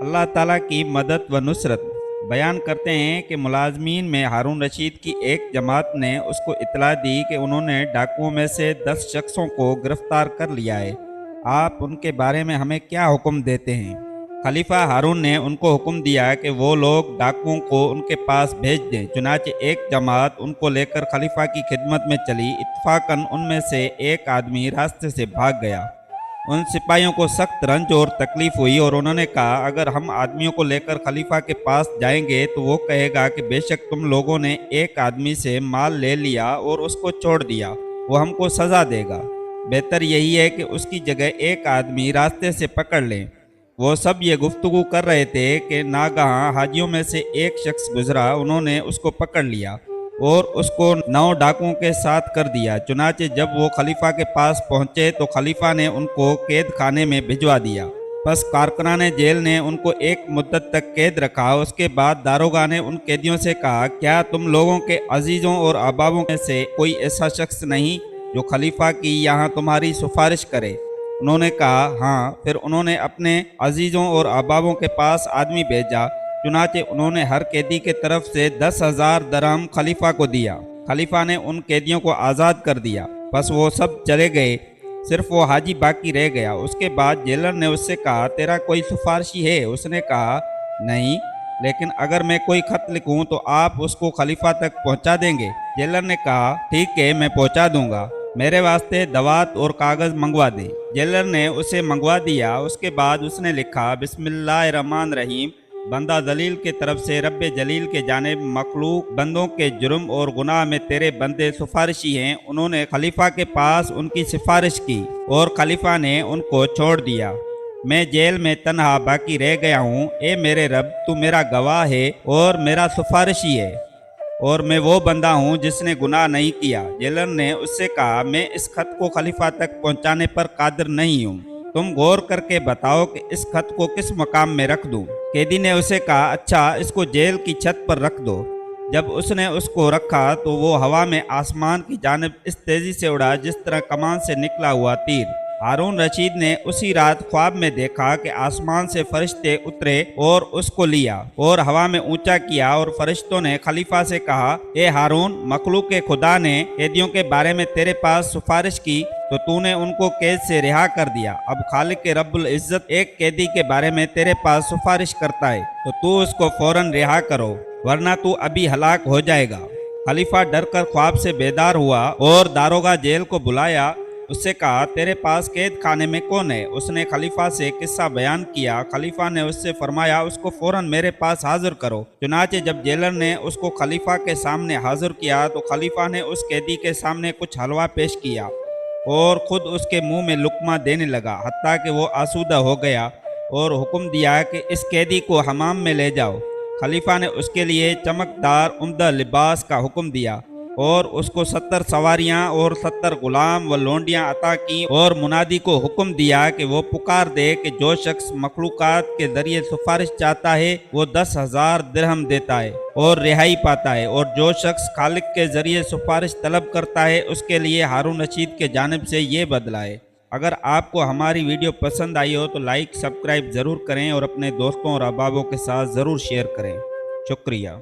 اللہ ताला की मदद व नुसरत। बयान करते हैं कि मुलाजमीन में हारून रशीद की एक जमात ने उसको इतला दी कि उन्होंने डाकुओं में से 10 शख्सों को गिरफ्तार कर लिया है। आप उनके बारे में हमें क्या हुक्म देते हैं? खलीफा हारून ने उनको हुक्म दिया कि वो लोग डाकुओं को उनके पास भेज दें। चुनाचे एक जमात उनको लेकर खलीफा की खिदमत में चली। इत्तफाकन उनमें से एक आदमी रास्ते से भाग गया। उन सिपाहियों को सख्त रंज और तकलीफ हुई और उन्होंने कहा, अगर हम आदमियों को लेकर खलीफा के पास जाएंगे तो वो कहेगा कि बेशक तुम लोगों ने एक आदमी से माल ले लिया और उसको छोड़ दिया, वो हमको सज़ा देगा। बेहतर यही है कि उसकी जगह एक आदमी रास्ते से पकड़ लें। वो सब ये गुफ्तगू कर रहे थे कि नागहां हाजियों में से एक शख्स गुजरा। उन्होंने उसको पकड़ लिया और उसको 9 डाकुओं के साथ कर दिया। चुनाचे जब वो खलीफा के पास पहुंचे तो खलीफा ने उनको कैद खाने में भिजवा दिया। बस कारकुनाने जेल ने उनको एक मुद्दत तक कैद रखा। उसके बाद दारोगा ने उन कैदियों से कहा, क्या तुम लोगों के अजीज़ों और अहबाबों में से कोई ऐसा शख्स नहीं जो खलीफा की यहाँ तुम्हारी सिफारिश करे? उन्होंने कहा, हाँ। फिर उन्होंने अपने अजीज़ों और अहबाबों के पास आदमी भेजा। चुनाचे उन्होंने हर कैदी के तरफ से 10,000 दरहम खलीफा को दिया। खलीफा ने उन कैदियों को आज़ाद कर दिया। बस वो सब चले गए, सिर्फ वो हाजी बाकी रह गया। उसके बाद जेलर ने उससे कहा, तेरा कोई सिफारशी है? उसने कहा, नहीं, लेकिन अगर मैं कोई खत लिखूं तो आप उसको खलीफा तक पहुंचा देंगे? जेलर ने कहा, ठीक है, मैं पहुंचा दूंगा। मेरे वास्ते दवात और कागज़ मंगवा दे। जेलर ने उसे मंगवा दिया। उसके बाद उसने लिखा, बिस्मिल्लाहिर्रहमानिर्रहीम। बंदा जलील के तरफ से रब्बे जलील के जानिब मखलूक बंदों के जुर्म और गुनाह में तेरे बंदे सिफारिशी हैं। उन्होंने खलीफा के पास उनकी सिफारिश की और खलीफा ने उनको छोड़ दिया। मैं जेल में तन्हा बाकी रह गया हूँ। ए मेरे रब, तू मेरा गवाह है और मेरा सिफारिशी है, और मैं वो बंदा हूँ जिसने गुनाह नहीं किया। जेलर ने उससे कहा, मैं इस खत को खलीफा तक पहुँचाने पर कादिर नहीं हूँ। तुम गौर करके बताओ कि इस खत को किस मकाम में रख दूं? कैदी ने उसे कहा, अच्छा, इसको जेल की छत पर रख दो। जब उसने उसको रखा तो वो हवा में आसमान की जानिब इस तेजी से उड़ा जिस तरह कमान से निकला हुआ तीर। हारून रशीद ने उसी रात ख्वाब में देखा कि आसमान से फरिश्ते उतरे और उसको लिया और हवा में ऊंचा किया, और फरिश्तों ने खलीफा से कहा, ए हारून, मखलूक के खुदा ने कैदियों के बारे में तेरे पास सिफारिश की तो तूने उनको कैद से रिहा कर दिया। अब खालिक के रब्बुल इज्जत एक कैदी के बारे में तेरे पास सिफारिश करता है तो तू उसको फौरन रिहा करो, वरना तू अभी हलाक हो जाएगा। खलीफा डर कर ख्वाब से बेदार हुआ और दारोगा जेल को बुलाया। उससे कहा, तेरे पास कैद खाने में कौन है? उसने खलीफा से किस्सा बयान किया। खलीफा ने उससे फरमाया, उसको फौरन मेरे पास हाजिर करो। चुनाचे जब जेलर ने उसको खलीफा के सामने हाजिर किया तो खलीफा ने उस कैदी के सामने कुछ हलवा पेश किया और खुद उसके मुंह में लुकमा देने लगा, हत्ता कि वो आसूदा हो गया, और हुक्म दिया कि इस कैदी को हमाम में ले जाओ। खलीफा ने उसके लिए चमकदार उम्दा लिबास का हुक्म दिया और उसको 70 सवारियां और 70 गुलाम व लोंडियां अता की, और मुनादी को हुक्म दिया कि वो पुकार दे कि जो शख्स मखलूकात के जरिए सिफारिश चाहता है वो 10,000 दिरहम देता है और रिहाई पाता है, और जो शख्स खालिक के जरिए सिफारिश तलब करता है उसके लिए हारून रशीद के जानिब से ये बदला है। अगर आपको हमारी वीडियो पसंद आई हो तो लाइक सब्सक्राइब ज़रूर करें और अपने दोस्तों और अहबाबों के साथ ज़रूर शेयर करें। शुक्रिया।